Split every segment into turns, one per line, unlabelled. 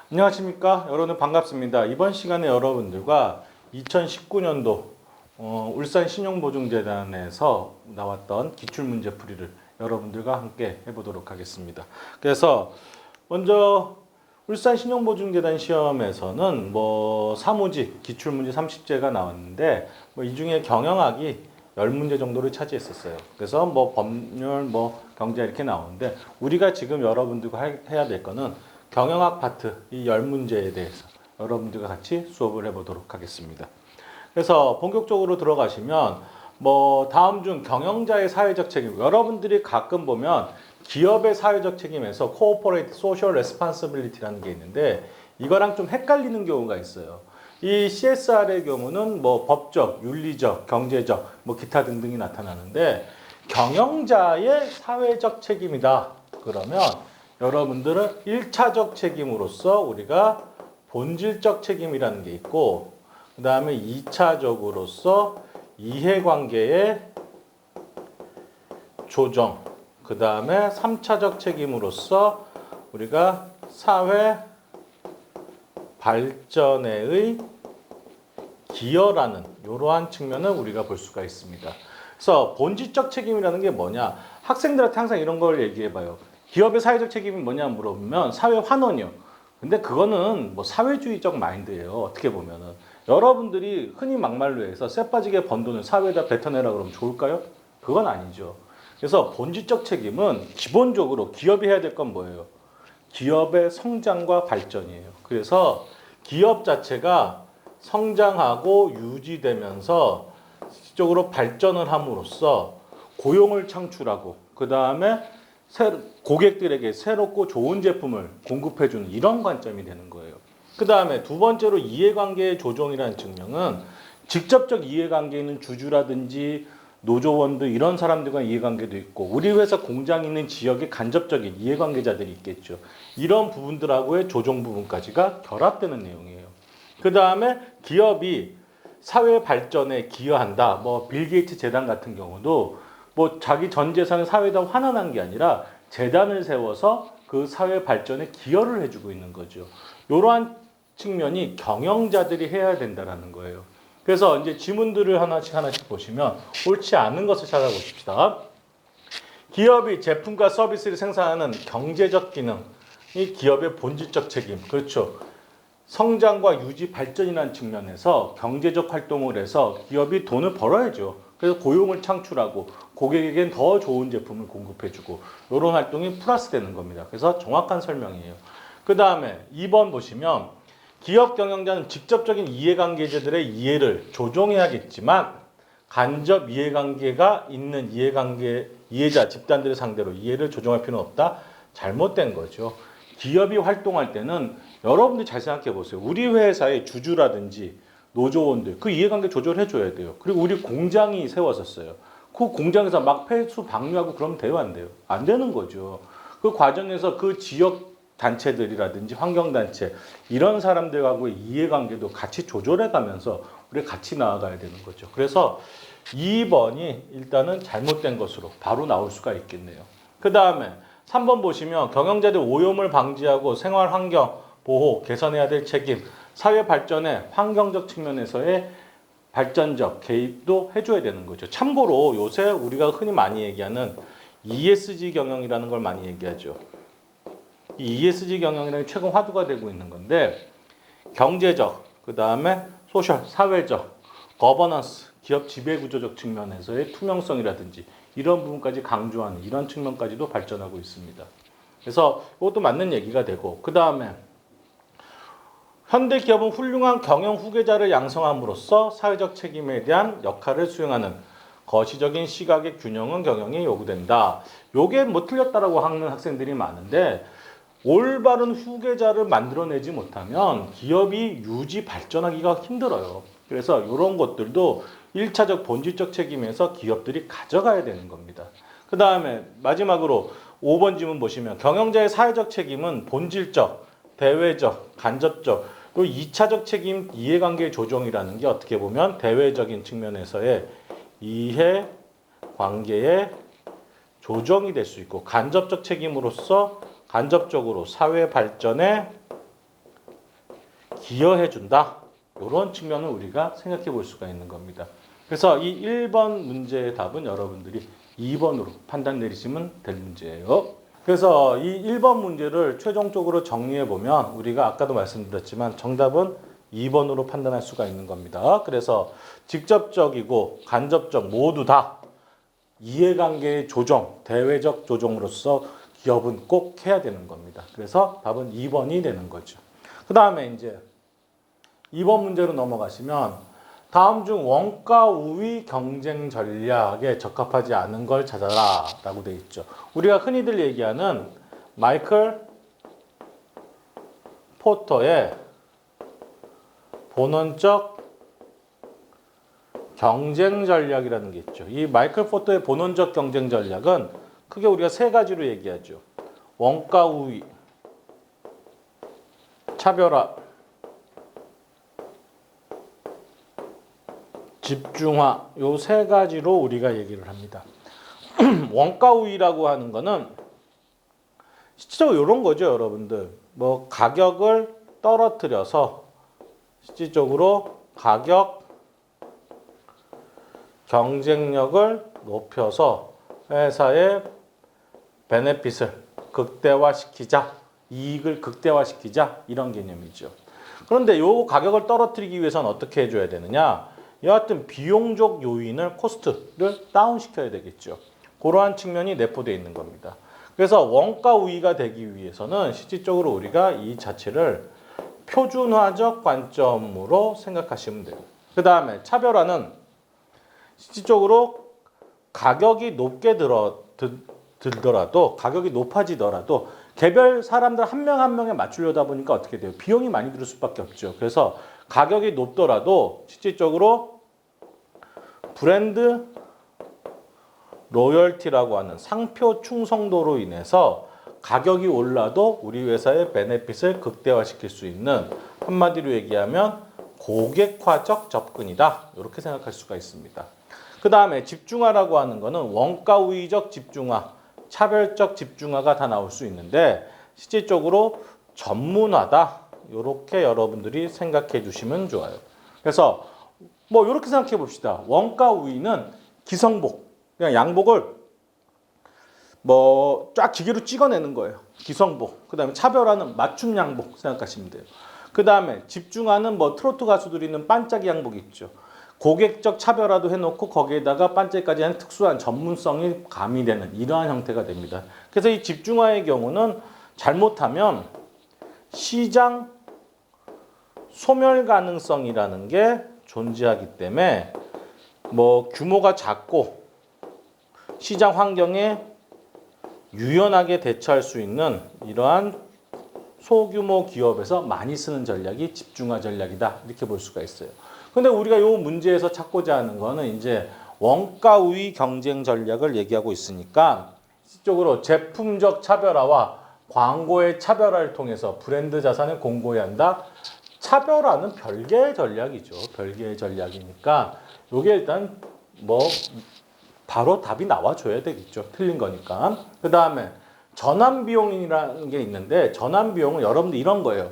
안녕하십니까. 여러분 반갑습니다. 이번 시간에 여러분들과 2019년도 울산신용보증재단에서 나왔던 기출문제풀이를 여러분들과 함께 해보도록 하겠습니다. 그래서 먼저 울산신용보증재단 시험에서는 사무직 기출문제 30제가 나왔는데 이 중에 경영학이 10문제 정도를 차지했었어요. 그래서 법률, 경제 이렇게 나오는데 우리가 지금 여러분들과 해야 될 거는 경영학 파트 이 10문제에 대해서 여러분들과 같이 수업을 해보도록 하겠습니다. 그래서 본격적으로 들어가시면 다음 중 경영자의 사회적 책임, 여러분들이 가끔 보면 기업의 사회적 책임에서 Corporate Social Responsibility라는 게 있는데 이거랑 좀 헷갈리는 경우가 있어요. 이 CSR의 경우는 법적, 윤리적, 경제적, 기타 등등이 나타나는데 경영자의 사회적 책임이다. 그러면 여러분들은 1차적 책임으로서 우리가 본질적 책임이라는 게 있고 그 다음에 2차적으로서 이해관계의 조정, 그 다음에 3차적 책임으로서 우리가 사회 발전의 기여라는 이러한 측면을 우리가 볼 수가 있습니다. 그래서 본질적 책임이라는 게 뭐냐? 학생들한테 항상 이런 걸 얘기해봐요. 기업의 사회적 책임이 뭐냐 물어보면 사회 환원이요. 근데 그거는 사회주의적 마인드예요. 어떻게 보면은 여러분들이 흔히 막말로 해서 쇠 빠지게 번 돈을 사회에다 뱉어내라 그러면 좋을까요? 그건 아니죠. 그래서 본질적 책임은 기본적으로 기업이 해야 될 건 뭐예요? 기업의 성장과 발전이에요. 그래서 기업 자체가 성장하고 유지되면서 실질적으로 발전을 함으로써 고용을 창출하고 그 다음에 고객들에게 새롭고 좋은 제품을 공급해주는 이런 관점이 되는 거예요. 그 다음에 두 번째로 이해관계의 조정이라는 측면은 직접적 이해관계 있는 주주라든지 노조원들 이런 사람들과 이해관계도 있고 우리 회사 공장이 있는 지역의 간접적인 이해관계자들이 있겠죠. 이런 부분들하고의 조정 부분까지가 결합되는 내용이에요. 그 다음에 기업이 사회 발전에 기여한다. 빌 게이츠 재단 같은 경우도 자기 전 재산을 사회에다 환원한 게 아니라 재단을 세워서 그 사회 발전에 기여를 해주고 있는 거죠. 이러한 측면이 경영자들이 해야 된다라는 거예요. 그래서 이제 지문들을 하나씩 보시면 옳지 않은 것을 찾아보십시다. 기업이 제품과 서비스를 생산하는 경제적 기능이 기업의 본질적 책임. 그렇죠. 성장과 유지 발전이라는 측면에서 경제적 활동을 해서 기업이 돈을 벌어야죠. 그래서 고용을 창출하고 고객에겐 더 좋은 제품을 공급해주고 이런 활동이 플러스 되는 겁니다. 그래서 정확한 설명이에요. 그 다음에 2번 보시면 기업 경영자는 직접적인 이해관계자들의 이해를 조정해야겠지만 간접 이해관계가 있는 이해자 집단들을 상대로 이해를 조정할 필요는 없다. 잘못된 거죠. 기업이 활동할 때는 여러분들이 잘 생각해 보세요. 우리 회사의 주주라든지 노조원들 그 이해관계 조절해줘야 돼요. 그리고 우리 공장이 세워졌어요. 그 공장에서 막 폐수 방류하고 그러면 돼요, 안 돼요? 안 되는 거죠. 그 과정에서 그 지역 단체들이라든지 환경단체 이런 사람들하고의 이해관계도 같이 조절해가면서 우리 같이 나아가야 되는 거죠. 그래서 2번이 일단은 잘못된 것으로 바로 나올 수가 있겠네요. 그 다음에 3번 보시면 경영자들 오염을 방지하고 생활환경 보호 개선해야 될 책임 사회 발전의 환경적 측면에서의 발전적 개입도 해줘야 되는 거죠. 참고로 요새 우리가 흔히 많이 얘기하는 ESG 경영이라는 걸 많이 얘기하죠. 이 ESG 경영이라는 게 최근 화두가 되고 있는 건데 경제적, 그 다음에 소셜, 사회적, 거버넌스, 기업 지배구조적 측면에서의 투명성이라든지 이런 부분까지 강조하는 이런 측면까지도 발전하고 있습니다. 그래서 이것도 맞는 얘기가 되고 그 다음에 현대 기업은 훌륭한 경영 후계자를 양성함으로써 사회적 책임에 대한 역할을 수행하는 거시적인 시각의 균형은 경영이 요구된다. 요게 틀렸다라고 하는 학생들이 많은데 올바른 후계자를 만들어내지 못하면 기업이 유지 발전하기가 힘들어요. 그래서 이런 것들도 1차적 본질적 책임에서 기업들이 가져가야 되는 겁니다. 그 다음에 마지막으로 5번 지문 보시면 경영자의 사회적 책임은 본질적, 대외적, 간접적 또 2차적 책임 이해관계 조정이라는 게 어떻게 보면 대외적인 측면에서의 이해관계의 조정이 될 수 있고 간접적 책임으로서 간접적으로 사회 발전에 기여해준다. 이런 측면을 우리가 생각해 볼 수가 있는 겁니다. 그래서 이 1번 문제의 답은 여러분들이 2번으로 판단 내리시면 될 문제예요. 그래서 이 1번 문제를 최종적으로 정리해 보면 우리가 아까도 말씀드렸지만 정답은 2번으로 판단할 수가 있는 겁니다. 그래서 직접적이고 간접적 모두 다 이해관계의 조정, 대외적 조정으로서 기업은 꼭 해야 되는 겁니다. 그래서 답은 2번이 되는 거죠. 그 다음에 이제 2번 문제로 넘어가시면 다음 중 원가 우위 경쟁 전략에 적합하지 않은 걸 찾아라 라고 되어 있죠. 우리가 흔히들 얘기하는 마이클 포터의 본원적 경쟁 전략이라는 게 있죠. 이 마이클 포터의 본원적 경쟁 전략은 크게 우리가 세 가지로 얘기하죠. 원가 우위, 차별화, 집중화, 요 세 가지로 우리가 얘기를 합니다. 원가 우위라고 하는 거는 실질적으로 이런 거죠, 여러분들. 뭐 가격을 떨어뜨려서 실질적으로 가격 경쟁력을 높여서 회사의 베네핏을 극대화시키자, 이익을 극대화시키자 이런 개념이죠. 그런데 요 가격을 떨어뜨리기 위해서는 어떻게 해줘야 되느냐? 여하튼 비용적 요인을 코스트를 다운시켜야 되겠죠. 그러한 측면이 내포되어 있는 겁니다. 그래서 원가 우위가 되기 위해서는 실질적으로 우리가 이 자체를 표준화적 관점으로 생각하시면 돼요. 그 다음에 차별화는 실질적으로 가격이 높게 들더라도 가격이 높아지더라도 개별 사람들 한 명 한 명에 맞추려다 보니까 어떻게 돼요? 비용이 많이 들 수밖에 없죠. 그래서 가격이 높더라도 실질적으로 브랜드 로열티라고 하는 상표 충성도로 인해서 가격이 올라도 우리 회사의 베네핏을 극대화시킬 수 있는 한마디로 얘기하면 고객화적 접근이다. 이렇게 생각할 수가 있습니다. 그 다음에 집중화라고 하는 거는 원가 우위적 집중화, 차별적 집중화가 다 나올 수 있는데 실질적으로 전문화다. 이렇게 여러분들이 생각해 주시면 좋아요. 그래서 뭐 이렇게 생각해 봅시다. 원가 우위는 기성복, 그냥 양복을 뭐 쫙 기계로 찍어내는 거예요. 기성복. 그 다음에 차별화는 맞춤 양복 생각하시면 돼요. 그 다음에 집중화는 뭐 트로트 가수들이 입는 반짝이 양복 있죠. 고객적 차별화도 해놓고 거기에다가 반짝이까지 하는 특수한 전문성이 가미되는 이러한 형태가 됩니다. 그래서 이 집중화의 경우는 잘못하면 시장 소멸 가능성이라는 게 존재하기 때문에 뭐 규모가 작고 시장 환경에 유연하게 대처할 수 있는 이러한 소규모 기업에서 많이 쓰는 전략이 집중화 전략이다. 이렇게 볼 수가 있어요. 근데 우리가 이 문제에서 찾고자 하는 거는 이제 원가 우위 경쟁 전략을 얘기하고 있으니까 실질적으로 제품적 차별화와 광고의 차별화를 통해서 브랜드 자산을 공고히 한다. 차별화는 별개의 전략이죠. 별개의 전략이니까 이게 일단 뭐 바로 답이 나와줘야 되겠죠. 틀린 거니까. 그 다음에 전환 비용이라는 게 있는데 전환 비용은 여러분들 이런 거예요.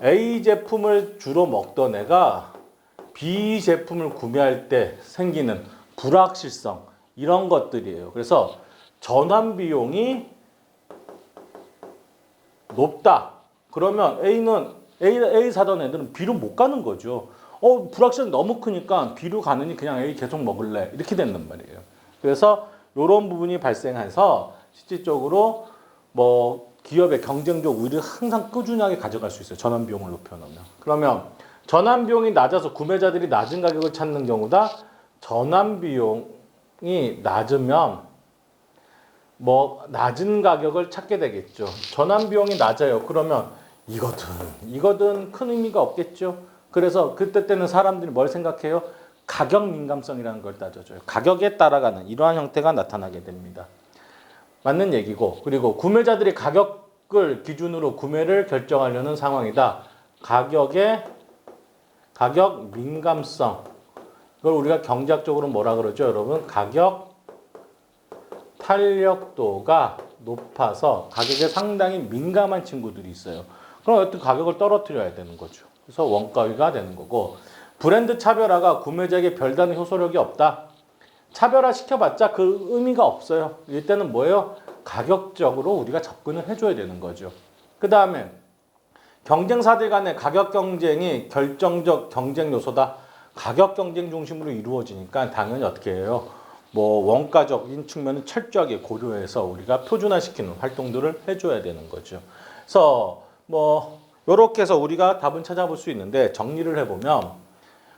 A 제품을 주로 먹던 애가 B 제품을 구매할 때 생기는 불확실성 이런 것들이에요. 그래서 전환 비용이 높다. 그러면 A 사던 애들은 B로 못 가는 거죠. 불확실성이 너무 크니까 B로 가느니 그냥 A 계속 먹을래. 이렇게 된단 말이에요. 그래서 이런 부분이 발생해서 실질적으로 뭐 기업의 경쟁적 우위를 항상 꾸준하게 가져갈 수 있어요. 전환 비용을 높여놓으면. 그러면 전환 비용이 낮아서 구매자들이 낮은 가격을 찾는 경우다. 전환 비용이 낮으면 뭐 낮은 가격을 찾게 되겠죠. 전환 비용이 낮아요. 그러면 이거든 큰 의미가 없겠죠. 그래서 그때 때는 사람들이 뭘 생각해요? 가격 민감성이라는 걸 따져줘요. 가격에 따라가는 이러한 형태가 나타나게 됩니다. 맞는 얘기고, 그리고 구매자들이 가격을 기준으로 구매를 결정하려는 상황이다. 가격 민감성. 이걸 우리가 경제학적으로 뭐라 그러죠, 여러분? 가격 탄력도가 높아서 가격에 상당히 민감한 친구들이 있어요. 그럼 어떤 가격을 떨어뜨려야 되는 거죠. 그래서 원가위가 되는 거고, 브랜드 차별화가 구매자에게 별다른 효소력이 없다. 차별화 시켜봤자 그 의미가 없어요. 이때는 뭐예요? 가격적으로 우리가 접근을 해줘야 되는 거죠. 그 다음에 경쟁사들 간의 가격 경쟁이 결정적 경쟁 요소다. 가격 경쟁 중심으로 이루어지니까 당연히 어떻게 해요? 뭐 원가적인 측면을 철저하게 고려해서 우리가 표준화시키는 활동들을 해줘야 되는 거죠. 그래서 뭐 이렇게 해서 우리가 답은 찾아볼 수 있는데 정리를 해보면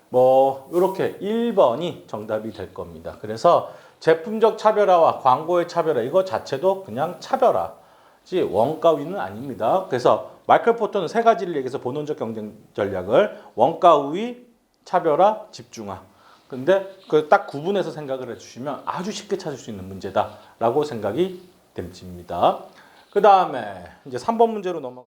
뭐 이렇게 1번이 정답이 될 겁니다. 그래서 제품적 차별화와 광고의 차별화 이거 자체도 그냥 차별화지 원가위는 아닙니다. 그래서 마이클 포터는 세 가지를 얘기해서 본원적 경쟁 전략을 원가위, 차별화, 집중화. 근데 그 딱 구분해서 생각을 해주시면 아주 쉽게 찾을 수 있는 문제다라고 생각이 됩니다. 그 다음에 이제 3번 문제로 넘어.